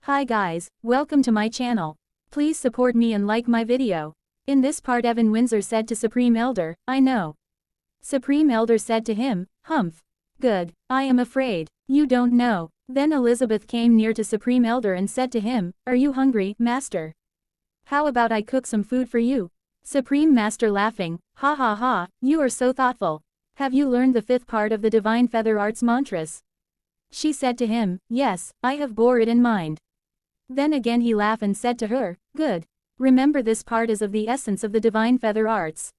Hi guys, welcome to my channel. Please support me and like my video. In this part Windsor said to Supreme Elder, I know. Supreme Elder said to him, Humph. Good, I am afraid. You don't know. Then Elizabeth came near to Supreme Elder and said to him, Are you hungry, Master? How about I cook some food for you? Supreme Master laughing, Ha ha ha, you are so thoughtful. Have you learned the 5th part of the Divine Feather Arts mantras? She said to him, Yes, I have bore it in mind. Then again he laughed and said to her, Good. Remember this part is of the essence of the Divine Feather Arts.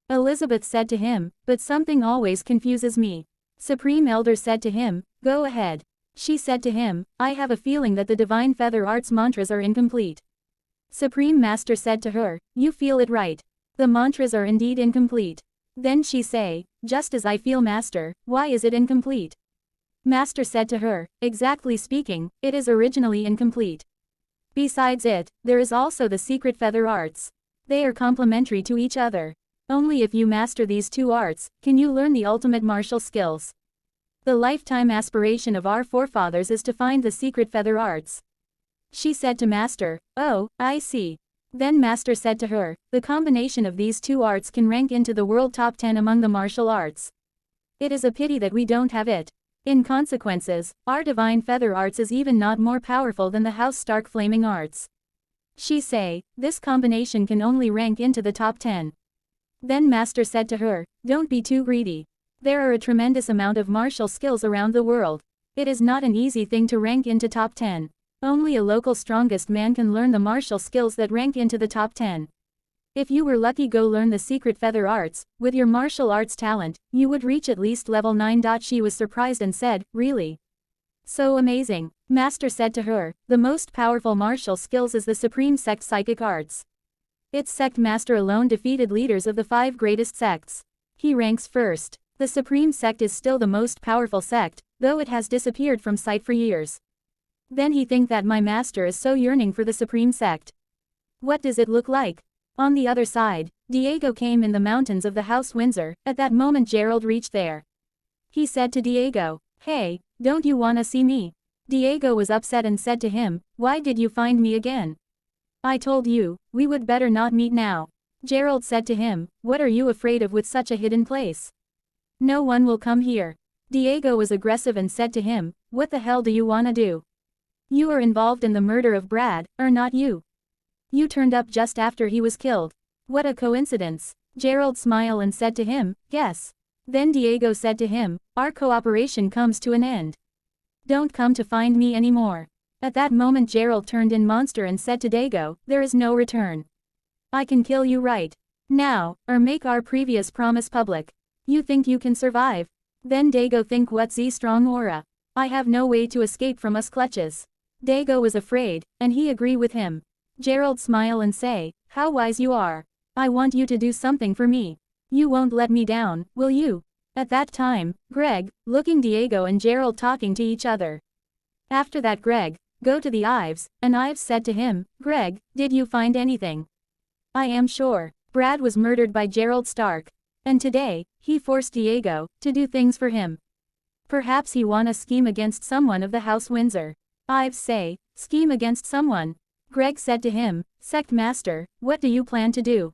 Elizabeth said to him, But something always confuses me. Supreme Elder said to him, Go ahead. She said to him, I have a feeling that the Divine Feather Arts mantras are incomplete. Supreme Master said to her, You feel it right. The mantras are indeed incomplete. Then she say, Just as I feel Master, why is it incomplete? Master said to her, Exactly speaking, it is originally incomplete. Besides it, there is also the secret feather arts. They are complementary to each other. Only if you master these two arts, can you learn the ultimate martial skills. The lifetime aspiration of our forefathers is to find the secret feather arts. She said to Master, Oh, I see. Then Master said to her, The combination of these two arts can rank into the world top 10 among the martial arts. It is a pity that we don't have it. In consequences, our divine feather arts is even not more powerful than the House Stark flaming arts. She say, This combination can only rank into the top 10. Then Master said to her, Don't be too greedy. There are a tremendous amount of martial skills around the world. It is not an easy thing to rank into top 10. Only a local strongest man can learn the martial skills that rank into the top 10. If you were lucky go learn the secret feather arts, with your martial arts talent, you would reach at least level 9. She was surprised and said, Really? So amazing. Master said to her, The most powerful martial skills is the Supreme Sect Psychic Arts. Its sect master alone defeated leaders of the 5 greatest sects. He ranks first. The Supreme Sect is still the most powerful sect, though it has disappeared from sight for years. Then he think that my master is so yearning for the Supreme Sect. What does it look like? On the other side, Diego came in the mountains of the House Windsor. At that moment Gerald reached there. He said to Diego, Hey, don't you wanna see me? Diego was upset and said to him, Why did you find me again? I told you, we would better not meet now. Gerald said to him, What are you afraid of with such a hidden place? No one will come here. Diego was aggressive and said to him, What the hell do you wanna do? You are involved in the murder of Brad, or not you? You turned up just after he was killed. What a coincidence. Gerald smiled and said to him, Yes. Then Diego said to him, Our cooperation comes to an end. Don't come to find me anymore. At that moment Gerald turned in monster and said to Diego, There is no return. I can kill you right now, or make our previous promise public. You think you can survive? Then Diego think what's Z strong aura. I have no way to escape from us clutches. Diego was afraid, and he agreed with him. Gerald smile and say, How wise you are. I want you to do something for me. You won't let me down, will you? At that time, Greg, looking Diego and Gerald talking to each other. After that Greg, go to the Ives, and Ives said to him, Greg, did you find anything? I am sure. Brad was murdered by Gerald Stark. And today, he forced Diego to do things for him. Perhaps he wanna scheme against someone of the House Windsor. Ives say, Scheme against someone. Greg said to him, Sect Master, what do you plan to do?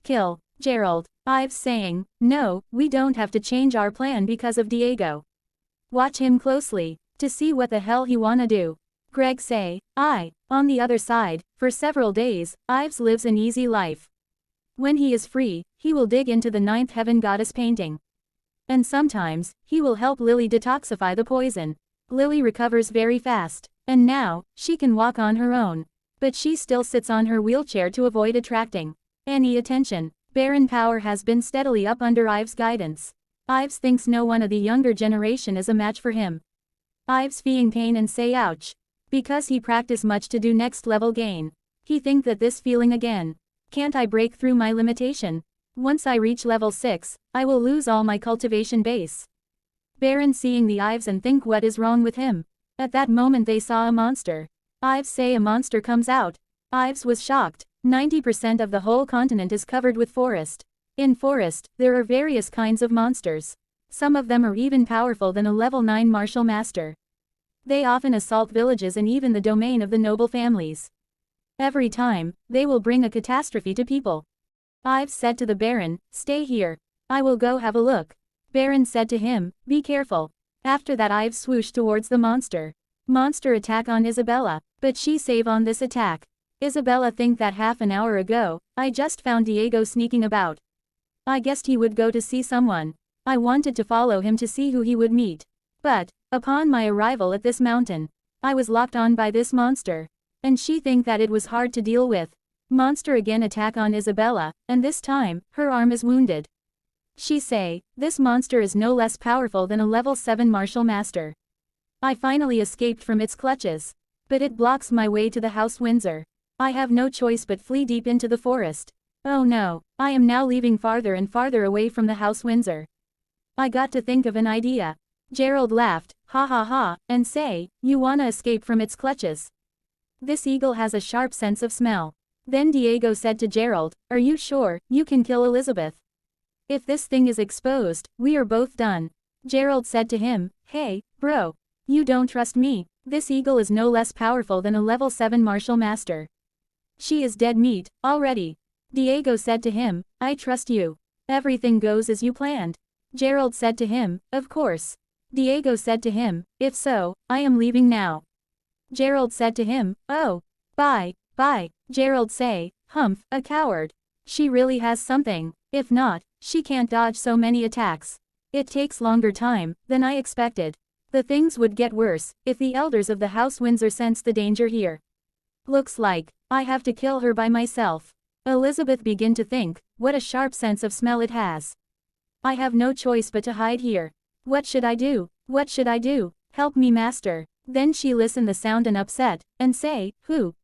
Kill Gerald. Ives saying, No, we don't have to change our plan because of Diego. Watch him closely, to see what the hell he wanna do. Greg say, On the other side, for several days, Ives lives an easy life. When he is free, he will dig into the 9th heaven goddess painting. And sometimes, he will help Lily detoxify the poison. Lily recovers very fast, and now, she can walk on her own. But she still sits on her wheelchair to avoid attracting any attention. Baron power has been steadily up under Ives' guidance. Ives thinks no one of the younger generation is a match for him. Ives feeling pain and say ouch. Because he practice much to do next level gain. He think that this feeling again. Can't I break through my limitation? Once I reach level 6, I will lose all my cultivation base. Baron seeing the Ives and think what is wrong with him. At that moment they saw a monster. Ives say a monster comes out. Ives was shocked. 90% of the whole continent is covered with forest. In forest, there are various kinds of monsters. Some of them are even powerful than a level 9 martial master. They often assault villages and even the domain of the noble families. Every time, they will bring a catastrophe to people. Ives said to the Baron, "Stay here. I will go have a look." Baron said to him, "Be careful." After that Ives swooshed towards the monster. Monster attack on Isabella, but she save on this attack. Isabella think that half an hour ago, I just found Diego sneaking about. I guessed he would go to see someone. I wanted to follow him to see who he would meet. But, upon my arrival at this mountain, I was locked on by this monster. And she think that it was hard to deal with. Monster again attack on Isabella, and this time, her arm is wounded. She say, this monster is no less powerful than a level 7 martial master. I finally escaped from its clutches. But it blocks my way to the House Windsor. I have no choice but flee deep into the forest. Oh no, I am now leaving farther and farther away from the House Windsor. I got to think of an idea. Gerald laughed, ha ha ha, and say, you wanna escape from its clutches. This eagle has a sharp sense of smell. Then Diego said to Gerald, are you sure you can kill Elizabeth? If this thing is exposed, we are both done. Gerald said to him, hey, bro. You don't trust me. This eagle is no less powerful than a level 7 martial master. She is dead meat, already. Diego said to him, I trust you. Everything goes as you planned. Gerald said to him, of course. Diego said to him, if so, I am leaving now. Gerald said to him, oh. Bye. Gerald say, humph, a coward. She really has something. If not, she can't dodge so many attacks. It takes longer time than I expected. The things would get worse if the elders of the House Windsor sense the danger here. Looks like I have to kill her by myself. Elizabeth began to think, what a sharp sense of smell it has. I have no choice but to hide here. What should I do? What should I do? Help me, master. Then she listened the sound and upset, and say, who?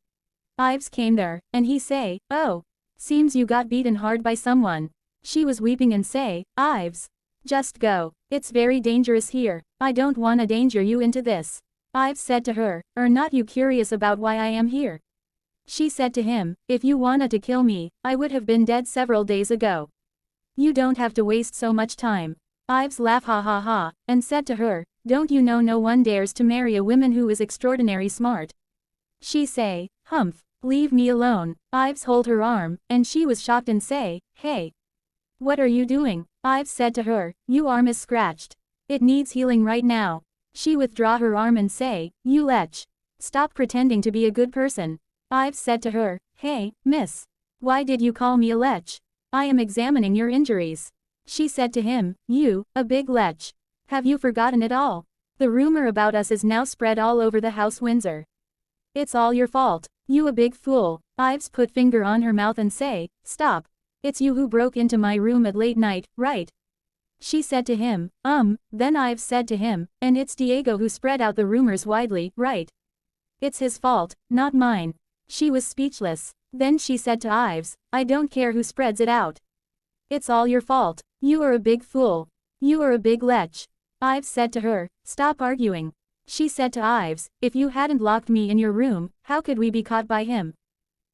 Ives came there, and he say, oh. Seems you got beaten hard by someone. She was weeping and say, Ives. Just go. It's very dangerous here. I don't wanna danger you into this. Ives said to her, are not you curious about why I am here? She said to him, if you wanted to kill me, I would have been dead several days ago. You don't have to waste so much time. Ives laughed ha ha ha, and said to her, don't you know no one dares to marry a woman who is extraordinary smart? She say, humph, leave me alone. Ives hold her arm, and she was shocked and say, hey. What are you doing? Ives said to her, your arm is scratched. It needs healing right now. She withdraw her arm and say, you lech. Stop pretending to be a good person. Ives said to her, hey, miss. Why did you call me a lech? I am examining your injuries. She said to him, you, a big lech. Have you forgotten it all? The rumor about us is now spread all over the House Windsor. It's all your fault. You a big fool. Ives put finger on her mouth and say, stop. It's you who broke into my room at late night, right? She said to him, then Ives said to him, and it's Diego who spread out the rumors widely, right? It's his fault, not mine. She was speechless. Then she said to Ives, I don't care who spreads it out. It's all your fault. You are a big fool. You are a big lech. Ives said to her, stop arguing. She said to Ives, if you hadn't locked me in your room, how could we be caught by him?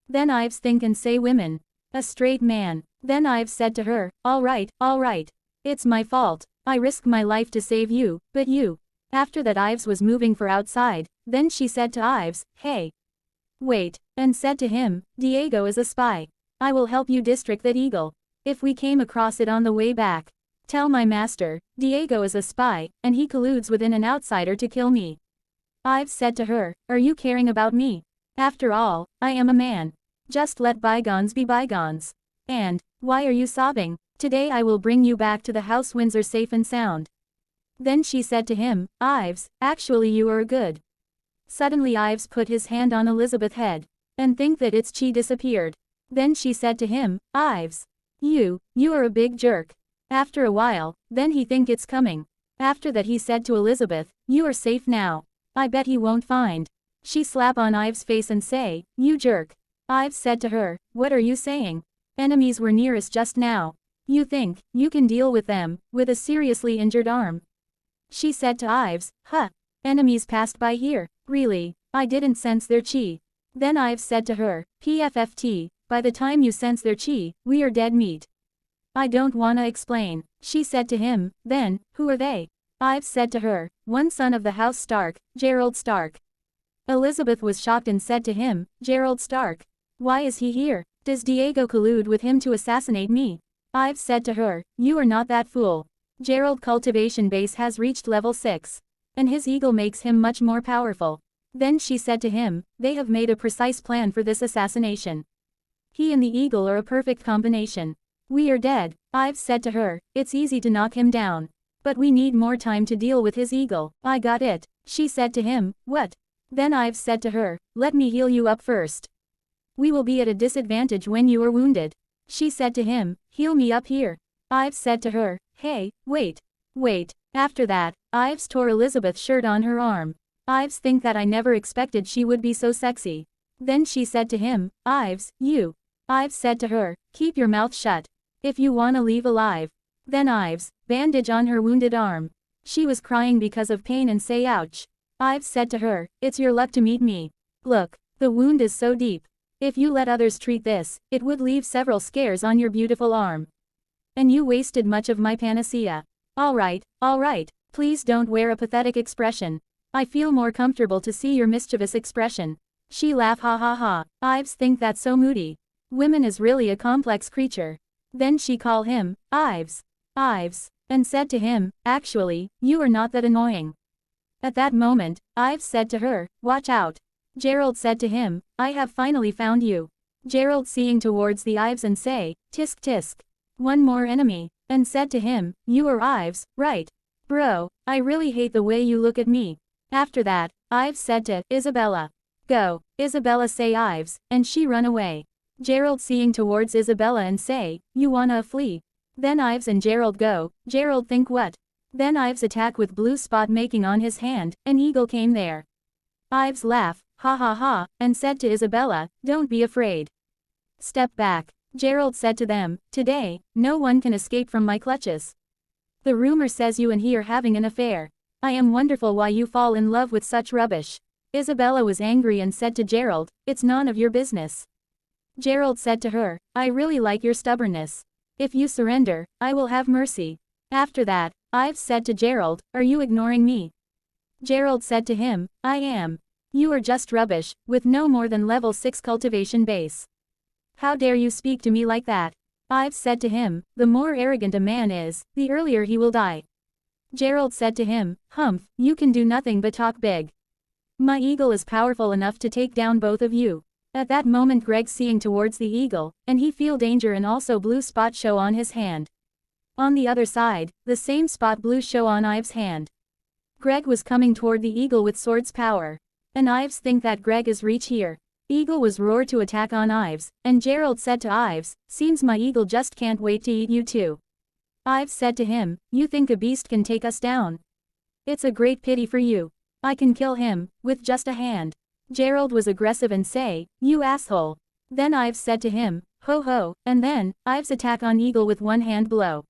Then Ives think and say women. A straight man. Then Ives said to her, all right. It's my fault. I risked my life to save you, but you. After that Ives was moving for outside, then she said to Ives, hey. Wait, and said to him, Diego is a spy. I will help you distract that eagle. If we came across it on the way back. Tell my master, Diego is a spy, and he colludes with an outsider to kill me. Ives said to her, are you caring about me? After all, I am a man. Just let bygones be bygones. And, why are you sobbing? Today I will bring you back to the House Windsor safe and sound. Then she said to him, Ives, actually you are good. Suddenly Ives put his hand on Elizabeth's head, and think that its chi disappeared. Then she said to him, Ives. You are a big jerk. After a while, then he think it's coming. After that he said to Elizabeth, you are safe now. I bet he won't find. She slap on Ives' face and say, you jerk. Ives said to her, what are you saying? Enemies were near us just now. You think you can deal with them, with a seriously injured arm? She said to Ives, huh. Enemies passed by here. Really, I didn't sense their chi. Then Ives said to her, PFFT, by the time you sense their chi, we are dead meat. I don't wanna explain. She said to him, then, who are they? Ives said to her, one son of the House Stark, Gerald Stark. Elizabeth was shocked and said to him, Gerald Stark. Why is he here? Does Diego collude with him to assassinate me? Ives said to her, you are not that fool. Gerald cultivation base has reached level 6. And his eagle makes him much more powerful. Then she said to him, they have made a precise plan for this assassination. He and the eagle are a perfect combination. We are dead. Ives said to her, it's easy to knock him down. But we need more time to deal with his eagle. I got it. She said to him, what? Then Ives said to her, let me heal you up first. We will be at a disadvantage when you are wounded. She said to him, heal me up here. Ives said to her, hey, wait. After that, Ives tore Elizabeth's shirt on her arm. Ives think that I never expected she would be so sexy. Then she said to him, Ives, you. Ives said to her, keep your mouth shut. If you wanna leave alive. Then Ives, bandage on her wounded arm. She was crying because of pain and say ouch. Ives said to her, it's your luck to meet me. Look, the wound is so deep. If you let others treat this, it would leave several scars on your beautiful arm. And you wasted much of my panacea. Alright, please don't wear a pathetic expression. I feel more comfortable to see your mischievous expression. She laughed ha ha ha. Ives think that's so moody. Women is really a complex creature. Then she called him, Ives, and said to him, actually, you are not that annoying. At that moment, Ives said to her, watch out. Gerald said to him, I have finally found you. Gerald seeing towards the Ives and say, tisk tisk. One more enemy, and said to him, you are Ives, right? Bro, I really hate the way you look at me. After that, Ives said to Isabella, go. Isabella say Ives, and she run away. Gerald seeing towards Isabella and say, you wanna flee? Then Ives and Gerald go. Gerald think what? Then Ives attack with blue spot making on his hand, an eagle came there. Ives laugh, ha ha ha, and said to Isabella, don't be afraid. Step back. Gerald said to them, today, no one can escape from my clutches. The rumor says you and he are having an affair. I am wonderful why you fall in love with such rubbish. Isabella was angry and said to Gerald, it's none of your business. Gerald said to her, I really like your stubbornness. If you surrender, I will have mercy. After that, Ives said to Gerald, are you ignoring me? Gerald said to him, I am. You are just rubbish, with no more than level 6 cultivation base. How dare you speak to me like that? Ives said to him, the more arrogant a man is, the earlier he will die. Gerald said to him, Humph, you can do nothing but talk big. My eagle is powerful enough to take down both of you. At that moment Greg seeing towards the eagle, and he feel danger and also blue spot show on his hand. On the other side, the same spot blue show on Ives' hand. Greg was coming toward the eagle with sword's power. And Ives think that Greg is reach here. Eagle was roared to attack on Ives, and Gerald said to Ives, seems my eagle just can't wait to eat you too. Ives said to him, you think a beast can take us down? It's a great pity for you. I can kill him, with just a hand. Gerald was aggressive and say, you asshole. Then Ives said to him, ho ho, and then, Ives attack on eagle with one hand blow.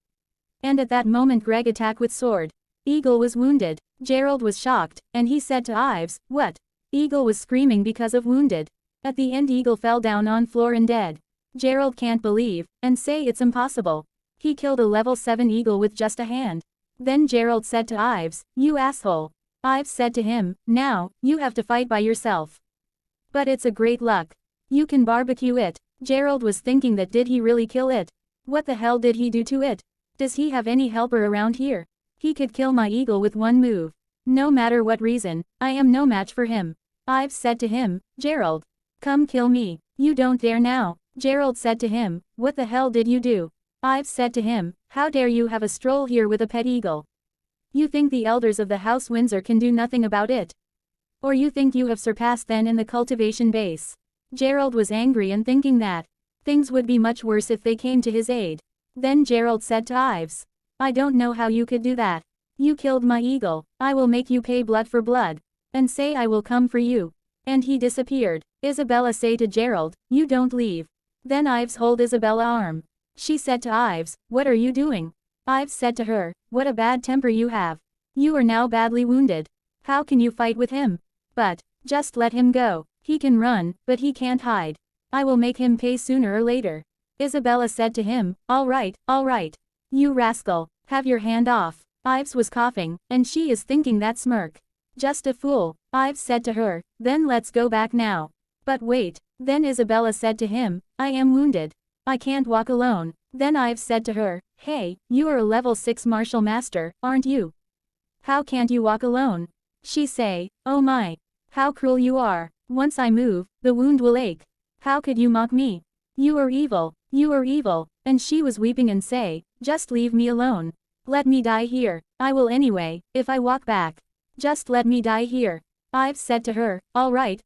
And at that moment Greg attacked with sword. Eagle was wounded. Gerald was shocked, and he said to Ives, what? Eagle was screaming because of wounded. At the end Eagle fell down on floor and dead. Gerald can't believe, and say it's impossible. He killed a level 7 eagle with just a hand. Then Gerald said to Ives, you asshole. Ives said to him, now, you have to fight by yourself. But it's a great luck. You can barbecue it. Gerald was thinking that did he really kill it? What the hell did he do to it? Does he have any helper around here? He could kill my eagle with one move. No matter what reason, I am no match for him. Ives said to him, Gerald. Come kill me. You don't dare now. Gerald said to him, what the hell did you do? Ives said to him, how dare you have a stroll here with a pet eagle? You think the elders of the House Windsor can do nothing about it? Or you think you have surpassed them in the cultivation base? Gerald was angry and thinking that things would be much worse if they came to his aid. Then Gerald said to Ives, I don't know how you could do that. You killed my eagle. I will make you pay blood for blood. And say I will come for you. And he disappeared. Isabella say to Gerald, you don't leave. Then Ives hold Isabella arm. She said to Ives, what are you doing? Ives said to her, what a bad temper you have. You are now badly wounded. How can you fight with him? But, just let him go. He can run, but he can't hide. I will make him pay sooner or later. Isabella said to him, all right. You rascal, have your hand off. Ives was coughing, and she is thinking that smirk. Just a fool, Ives said to her, then let's go back now. But wait, then Isabella said to him, I am wounded. I can't walk alone. Then Ives said to her, hey, you are a level 6 martial master, aren't you? How can't you walk alone? She say, oh my. How cruel you are. Once I move, the wound will ache. How could you mock me? You are evil, you are evil. And she was weeping and say, just leave me alone. Let me die here. I will anyway, if I walk back. Just let me die here. Ives said to her, all right.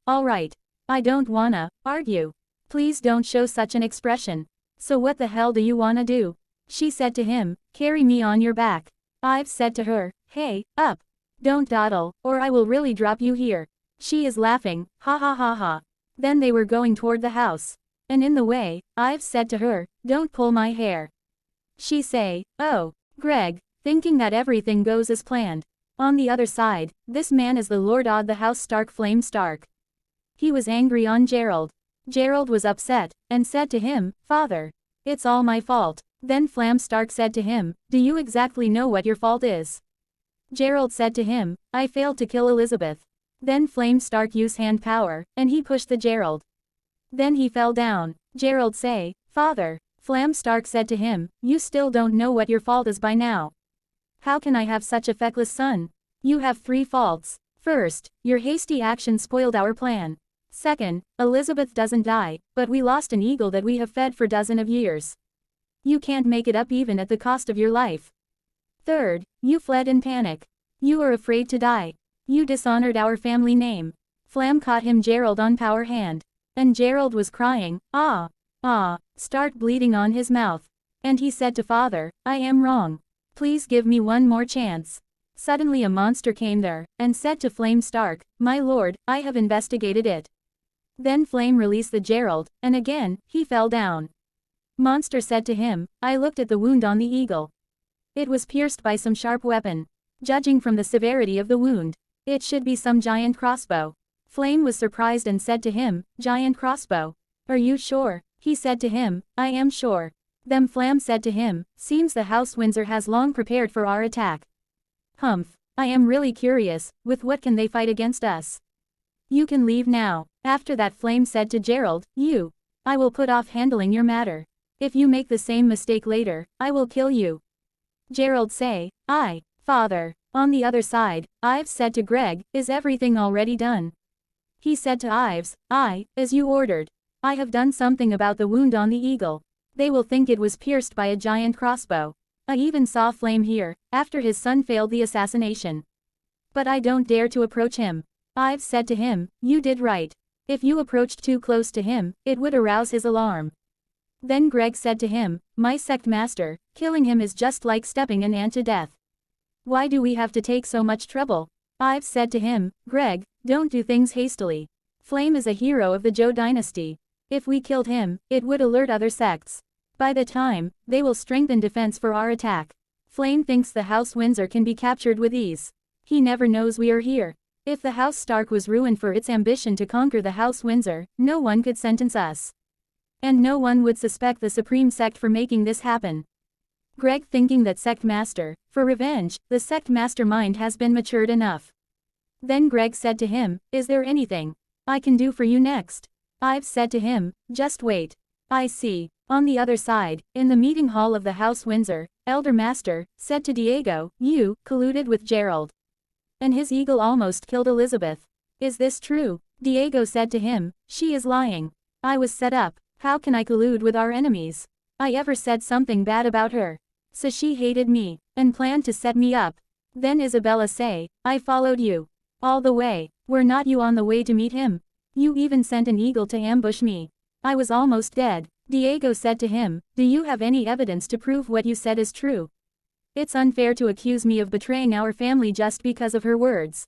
I don't wanna argue. Please don't show such an expression. So what the hell do you wanna do? She said to him, carry me on your back. Ives said to her, hey, up. Don't dawdle, or I will really drop you here. She is laughing, ha ha ha ha. Then they were going toward the house. And in the way, Ives said to her, don't pull my hair. She say, oh, Greg, thinking that everything goes as planned. On the other side, this man is the Lord of the House Stark Flame Stark. He was angry on Gerald. Gerald was upset, and said to him, Father, it's all my fault. Then Flam Stark said to him, do you exactly know what your fault is? Gerald said to him, I failed to kill Elizabeth. Then Flame Stark used hand power, and he pushed the Gerald. Then he fell down. Gerald say, Father. Flam Stark said to him, you still don't know what your fault is by now. How can I have such a feckless son? You have 3 faults. First, your hasty action spoiled our plan. Second, Elizabeth doesn't die, but we lost an eagle that we have fed for dozens of years. You can't make it up even at the cost of your life. Third, you fled in panic. You are afraid to die. You dishonored our family name. Flam caught him Gerald on power hand. And Gerald was crying, start bleeding on his mouth. And he said to Father, I am wrong. Please give me one more chance. Suddenly a monster came there, and said to Flame Stark, my lord, I have investigated it. Then Flame released the Gerald, and again, he fell down. Monster said to him, I looked at the wound on the eagle. It was pierced by some sharp weapon. Judging from the severity of the wound, it should be some giant crossbow. Flame was surprised and said to him, giant crossbow. Are you sure? He said to him, I am sure. Then Flam said to him, seems the House Windsor has long prepared for our attack. Humph, I am really curious, with what can they fight against us? You can leave now. After that Flame said to Gerald, I will put off handling your matter. If you make the same mistake later, I will kill you. Gerald say, Father. On the other side, Ives said to Greg, is everything already done? He said to Ives, as you ordered. I have done something about the wound on the eagle. They will think it was pierced by a giant crossbow. I even saw Flame here, after his son failed the assassination. But I don't dare to approach him. Ives said to him, you did right. If you approached too close to him, it would arouse his alarm. Then Greg said to him, my sect master, killing him is just like stepping an ant to death. Why do we have to take so much trouble? Ives said to him, Greg, don't do things hastily. Flame is a hero of the Zhou dynasty. If we killed him, it would alert other sects. By the time, they will strengthen defense for our attack. Flame thinks the House Windsor can be captured with ease. He never knows we are here. If the House Stark was ruined for its ambition to conquer the House Windsor, no one could sentence us. And no one would suspect the Supreme Sect for making this happen. Greg thinking that sect master, for revenge, the sect mastermind has been matured enough. Then Greg said to him, is there anything I can do for you next? Ives said to him, just wait. I see. On the other side, in the meeting hall of the House Windsor, Elder Master said to Diego, you colluded with Gerald. And his eagle almost killed Elizabeth. Is this true? Diego said to him, she is lying. I was set up. How can I collude with our enemies? I ever said something bad about her. So she hated me, and planned to set me up. Then Isabella say, I followed you. All the way. Were not you on the way to meet him? You even sent an eagle to ambush me. I was almost dead. Diego said to him, do you have any evidence to prove what you said is true? It's unfair to accuse me of betraying our family just because of her words.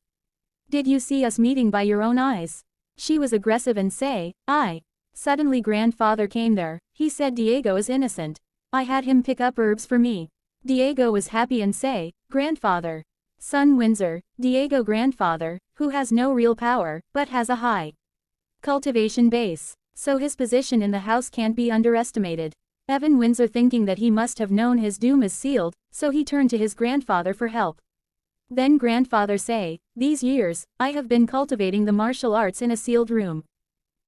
Did you see us meeting by your own eyes? She was aggressive and say, I. Suddenly grandfather came there. He said Diego is innocent. I had him pick up herbs for me. Diego was happy and say, grandfather. Son Windsor, Diego grandfather, who has no real power, but has a high cultivation base. So his position in the house can't be underestimated. Evan Windsor thinking that he must have known his doom is sealed, So he turned to his grandfather for help. Then grandfather say, "These years, I have been cultivating the martial arts in a sealed room.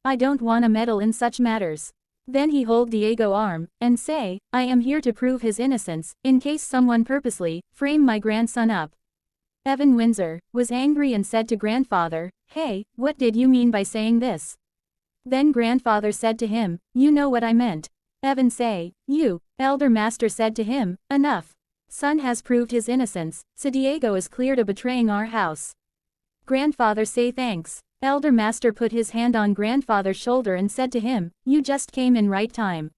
I don't wanna meddle in such matters." Then he hold Diego arm, and say, "I am here to prove his innocence, in case someone purposely, frame my grandson up." Evan Windsor was angry and said to grandfather, "Hey, what did you mean by saying this?" Then grandfather said to him, "You know what I meant." Evan say, "You." Elder master said to him, "Enough. Son has proved his innocence, so Diego is cleared of betraying our house." Grandfather say thanks. Elder master put his hand on grandfather's shoulder and said to him, "You just came in right time.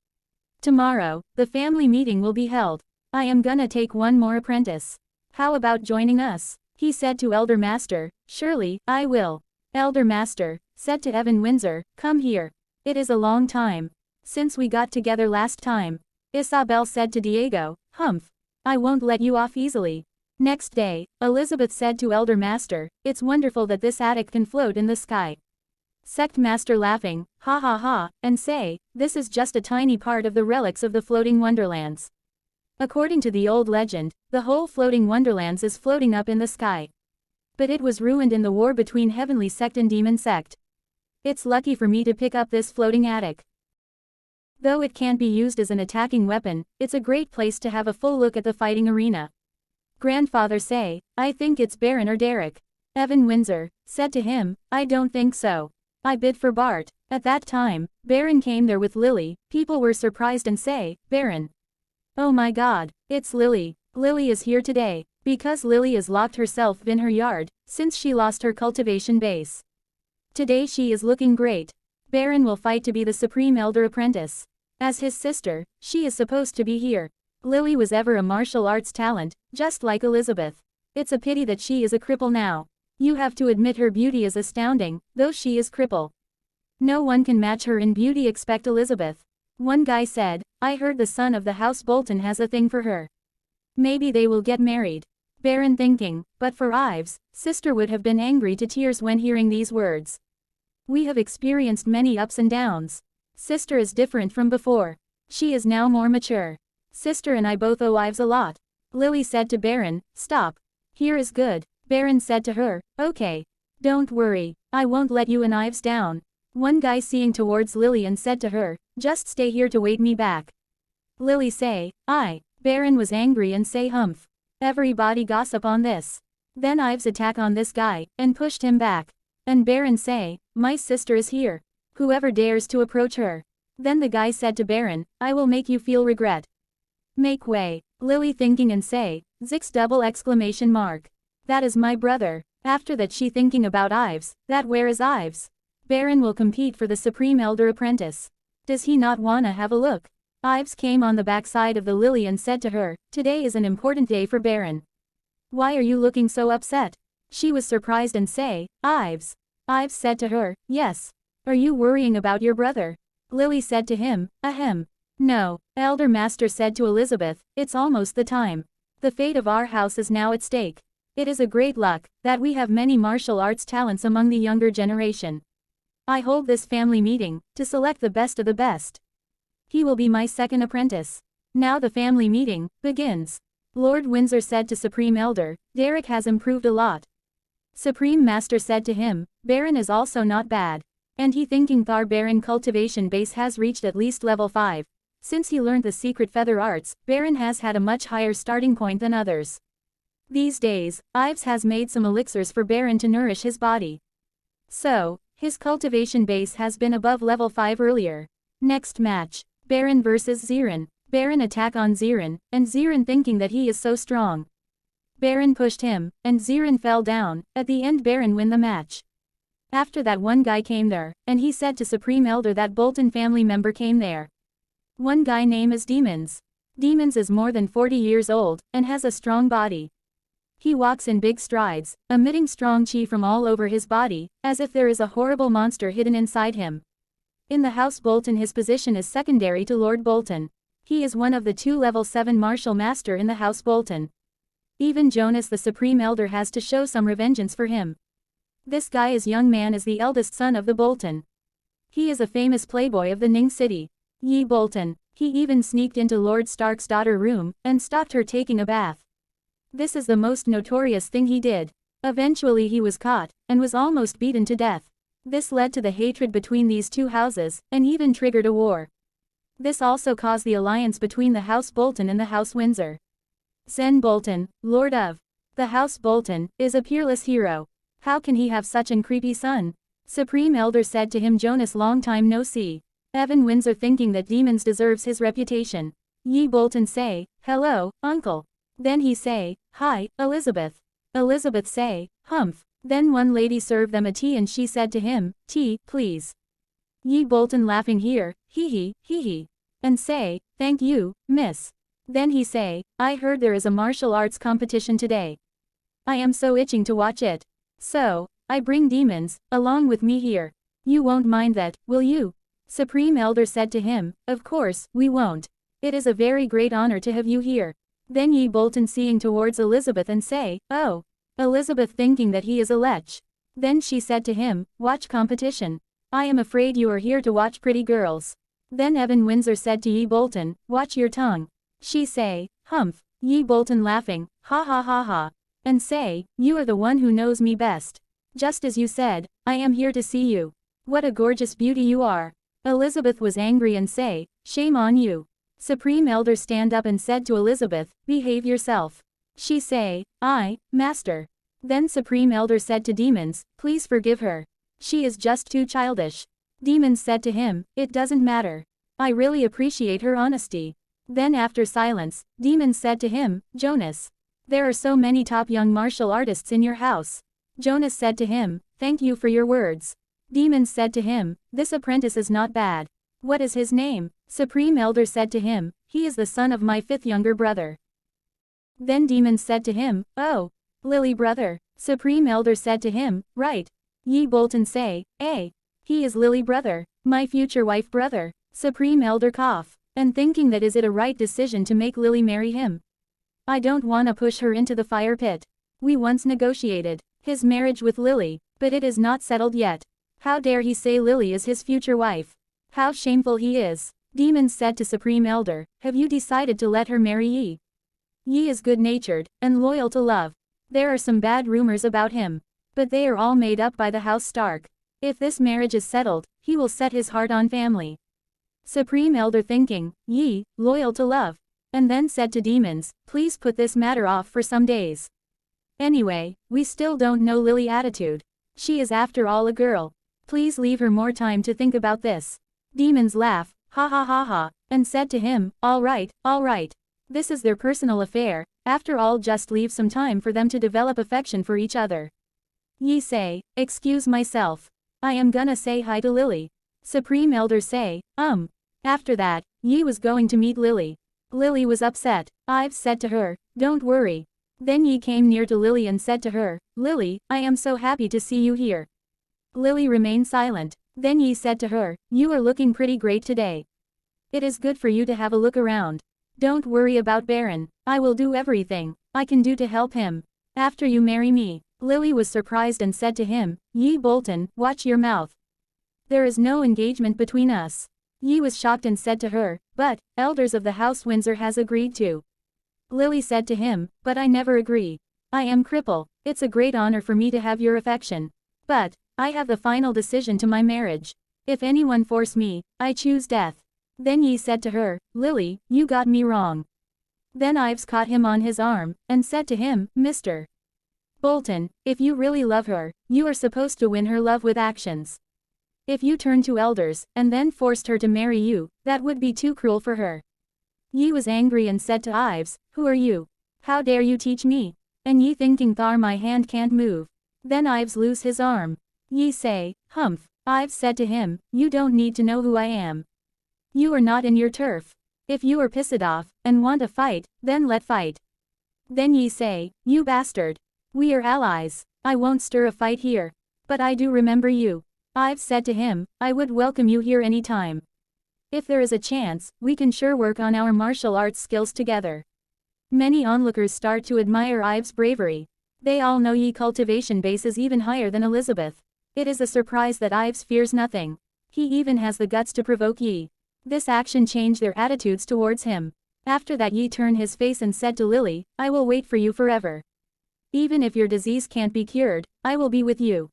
Tomorrow, the family meeting will be held. I am gonna take one more apprentice. How about joining us?" He said to Elder master, "Surely, I will." Elder master said to Evan Windsor, "Come here. It is a long time since we got together last time." Isabel said to Diego, "Humph. I won't let you off easily." Next day, Elizabeth said to Elder Master, "It's wonderful that this attic can float in the sky." Sect Master laughing, "Ha ha ha," and say, "This is just a tiny part of the relics of the floating wonderlands." According to the old legend, the whole floating wonderlands is floating up in the sky. But it was ruined in the war between Heavenly Sect and Demon Sect. It's lucky for me to pick up this floating attic. Though it can't be used as an attacking weapon, it's a great place to have a full look at the fighting arena. Grandfather say, "I think it's Baron or Derek." Evan Windsor said to him, "I don't think so. I bid for Bart." At that time, Baron came there with Lily. People were surprised and say, "Baron. Oh my God, it's Lily. Lily is here today." Because Lily is locked herself in her yard, since she lost her cultivation base. Today she is looking great. Baron will fight to be the Supreme Elder Apprentice. As his sister, she is supposed to be here. Lily was ever a martial arts talent, just like Elizabeth. It's a pity that she is a cripple now. You have to admit her beauty is astounding, though she is cripple. No one can match her in beauty except Elizabeth. One guy said, "I heard the son of the House Bolton has a thing for her. Maybe they will get married." Baron thinking, but for Ives, sister would have been angry to tears when hearing these words. "We have experienced many ups and downs. Sister is different from before. She is now more mature. Sister and I both owe Ives a lot." Lily said to Baron, "Stop. Here is good." Baron said to her, "Okay. Don't worry, I won't let you and Ives down." One guy seeing towards Lily and said to her, "Just stay here to wait me back." Lily say, "I." Baron was angry and say, "Humph. Everybody gossip on this." Then Ives attack on this guy, and pushed him back. And Baron say, "My sister is here. Whoever dares to approach her." Then the guy said to Baron, "I will make you feel regret. Make way." Lily thinking and say, "Zix double exclamation mark. That is my brother." After that she thinking about Ives, that where is Ives? Baron will compete for the Supreme Elder Apprentice. Does he not wanna have a look? Ives came on the backside of the Lily and said to her, "Today is an important day for Baron. Why are you looking so upset?" She was surprised and say, "Ives." Ives said to her, "Yes. Are you worrying about your brother?" Lily said to him, "Ahem. No." Elder Master said to Elizabeth, "It's almost the time. The fate of our house is now at stake. It is a great luck that we have many martial arts talents among the younger generation. I hold this family meeting to select the best of the best. He will be my second apprentice." Now the family meeting begins. Lord Windsor said to Supreme Elder, "Derek has improved a lot." Supreme Master said to him, "Baron is also not bad." And he thinking Thar Baron cultivation base has reached at least level 5. Since he learned the secret feather arts, Baron has had a much higher starting point than others. These days, Ives has made some elixirs for Baron to nourish his body. So, his cultivation base has been above level 5 earlier. Next match. Baron vs Zirin. Baron attack on Zirin, and Zirin thinking that he is so strong. Baron pushed him, and Zirin fell down. At the end Baron win the match. After that one guy came there, and he said to Supreme Elder that Bolton family member came there. One guy name is Demons. Demons is more than 40 years old, and has a strong body. He walks in big strides, emitting strong chi from all over his body, as if there is a horrible monster hidden inside him. In the House Bolton his position is secondary to Lord Bolton. He is one of the 2 level 7 martial master in the House Bolton. Even Jonas the Supreme Elder has to show some revengeance for him. This guy is young man is the eldest son of the Bolton. He is a famous playboy of the Ning City. Yi Bolton. He even sneaked into Lord Stark's daughter's room, and stopped her taking a bath. This is the most notorious thing he did. Eventually he was caught, and was almost beaten to death. This led to the hatred between these two houses, and even triggered a war. This also caused the alliance between the House Bolton and the House Windsor. Zen Bolton, Lord of the House Bolton, is a peerless hero. How can he have such an creepy son? Supreme Elder said to him, Jonas, long time no see. Evan Windsor, thinking that demons deserves his reputation. Ye Bolton say, hello, uncle. Then he say, hi, Elizabeth. Elizabeth say, humph. Then one lady served them a tea and she said to him, tea, please. Ye Bolton laughing here, hee hee, and say, thank you, miss. Then he say, I heard there is a martial arts competition today. I am so itching to watch it. So, I bring demons, along with me here. You won't mind that, will you? Supreme Elder said to him, of course, we won't. It is a very great honor to have you here. Then Ye Bolton seeing towards Elizabeth and say, oh. Elizabeth thinking that he is a lech. Then she said to him, watch competition. I am afraid you are here to watch pretty girls. Then Evan Windsor said to Ye Bolton, watch your tongue. She say, humph. Ye Bolton laughing, ha ha ha ha. And say, you are the one who knows me best. Just as you said, I am here to see you. What a gorgeous beauty you are. Elizabeth was angry and say, shame on you. Supreme Elder stand up and said to Elizabeth, behave yourself. She say, I, master. Then Supreme Elder said to demons, please forgive her. She is just too childish. Demons said to him, it doesn't matter. I really appreciate her honesty. Then after silence, demons said to him, Jonas. There are so many top young martial artists in your house. Jonas said to him, thank you for your words. Demons said to him, this apprentice is not bad. What is his name? Supreme Elder said to him, he is the son of my 5th younger brother. Then demons said to him, oh, Lily brother. Supreme Elder said to him, right. Ye Bolton say, he is Lily brother, my future wife brother. Supreme Elder cough, and thinking that is it a right decision to make Lily marry him. I don't wanna push her into the fire pit. We once negotiated his marriage with Lily, but it is not settled yet. How dare he say Lily is his future wife? How shameful he is. Demons said to Supreme Elder, have you decided to let her marry Ye? Ye is good-natured, and loyal to love. There are some bad rumors about him. But they are all made up by the House Stark. If this marriage is settled, he will set his heart on family. Supreme Elder thinking, Ye, loyal to love. And then said to demons, please put this matter off for some days. Anyway, we still don't know Lily's attitude. She is after all a girl. Please leave her more time to think about this. Demons laugh, ha ha ha ha, and said to him, all right. This is their personal affair, after all just leave some time for them to develop affection for each other. Ye say, excuse myself. I am gonna say hi to Lily. Supreme Elder say, After that, Ye was going to meet Lily. Lily was upset. I've said to her, don't worry. Then Ye came near to Lily and said to her, Lily, I am so happy to see you here. Lily remained silent. Then Ye said to her, you are looking pretty great today. It is good for you to have a look around. Don't worry about Baron. I will do everything I can do to help him. After you marry me. Lily was surprised and said to him, Ye Bolton, watch your mouth. There is no engagement between us. Ye was shocked and said to her, but, elders of the House Windsor has agreed to. Lily said to him, but I never agree. I am cripple. It's a great honor for me to have your affection. But, I have the final decision to my marriage. If anyone force me, I choose death. Then Ye said to her, Lily, you got me wrong. Then Ives caught him on his arm, and said to him, Mr. Bolton, if you really love her, you are supposed to win her love with actions. If you turn to elders, and then forced her to marry you, that would be too cruel for her. Ye was angry and said to Ives, who are you? How dare you teach me? And Ye thinking thar my hand can't move. Then Ives loose his arm. Ye say, humph. Ives said to him, you don't need to know who I am. You are not in your turf. If you are pissed off, and want to fight, then let fight. Then Ye say, you bastard. We are allies. I won't stir a fight here. But I do remember you. Ives said to him, I would welcome you here any time. If there is a chance, we can sure work on our martial arts skills together. Many onlookers start to admire Ives' bravery. They all know Ye cultivation base is even higher than Elizabeth. It is a surprise that Ives fears nothing. He even has the guts to provoke Ye. This action changed their attitudes towards him. After that Yi turned his face and said to Lily, I will wait for you forever. Even if your disease can't be cured, I will be with you.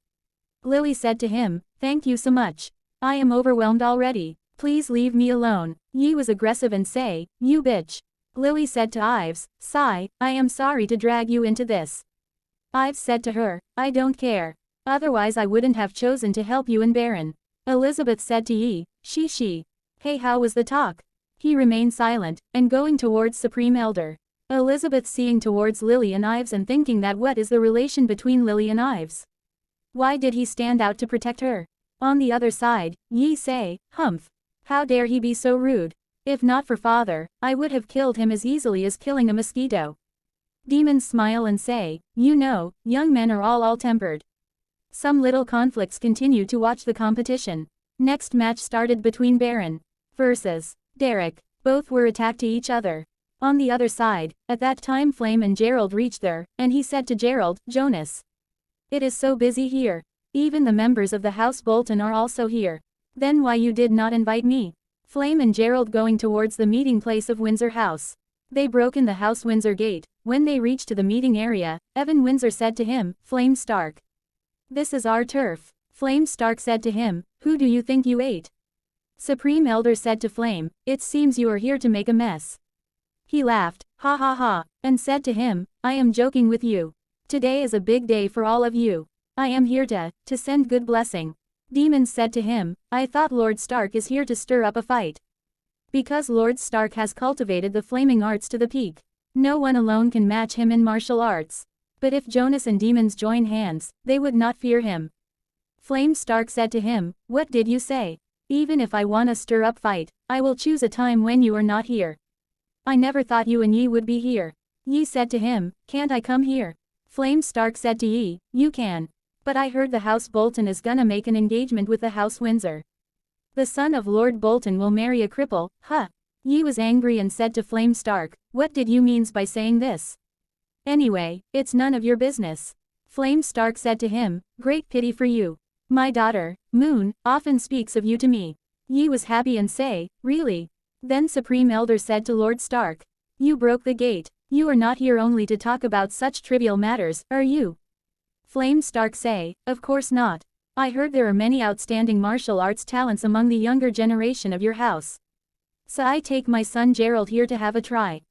Lily said to him, thank you so much. I am overwhelmed already. Please leave me alone. Yi was aggressive and say, you bitch. Lily said to Ives, sigh, I am sorry to drag you into this. Ives said to her, I don't care. Otherwise I wouldn't have chosen to help you and Baron. Elizabeth said to Yi, she. Hey, how was the talk? He remained silent, and going towards Supreme Elder. Elizabeth seeing towards Lily and Ives and thinking that what is the relation between Lily and Ives? Why did he stand out to protect her? On the other side, Yi say, humph. How dare he be so rude? If not for father, I would have killed him as easily as killing a mosquito. Demons smile and say, you know, young men are all tempered. Some little conflicts continue to watch the competition. Next match started between Baron versus Derek. Both were attacked to each other. On the other side, at that time Flame and Gerald reached there, and he said to Gerald, Jonas. It is so busy here. Even the members of the House Bolton are also here. Then why you did not invite me? Flame and Gerald going towards the meeting place of Windsor House. They broke in the House Windsor gate. When they reached to the meeting area, Evan Windsor said to him, Flame Stark. This is our turf. Flame Stark said to him, who do you think you ate? Supreme Elder said to Flame, it seems you are here to make a mess. He laughed, ha ha ha, and said to him, I am joking with you. Today is a big day for all of you. I am here to send good blessing. Demons said to him, I thought Lord Stark is here to stir up a fight. Because Lord Stark has cultivated the flaming arts to the peak. No one alone can match him in martial arts. But if Jonas and demons join hands, they would not fear him. Flame Stark said to him, what did you say? Even if I want a stir up fight, I will choose a time when you are not here. I never thought you and Yi would be here. Yi said to him, can't I come here? Flame Stark said to Yi, you can. But I heard the House Bolton is gonna make an engagement with the House Windsor. The son of Lord Bolton will marry a cripple, huh? Yi was angry and said to Flame Stark, what did you mean by saying this? Anyway, it's none of your business. Flame Stark said to him, great pity for you. My daughter, Moon, often speaks of you to me. Yi was happy and say, really? Then Supreme Elder said to Lord Stark, you broke the gate. You are not here only to talk about such trivial matters, are you? Flame Stark say, of course not. I heard there are many outstanding martial arts talents among the younger generation of your house. So I take my son Gerald here to have a try.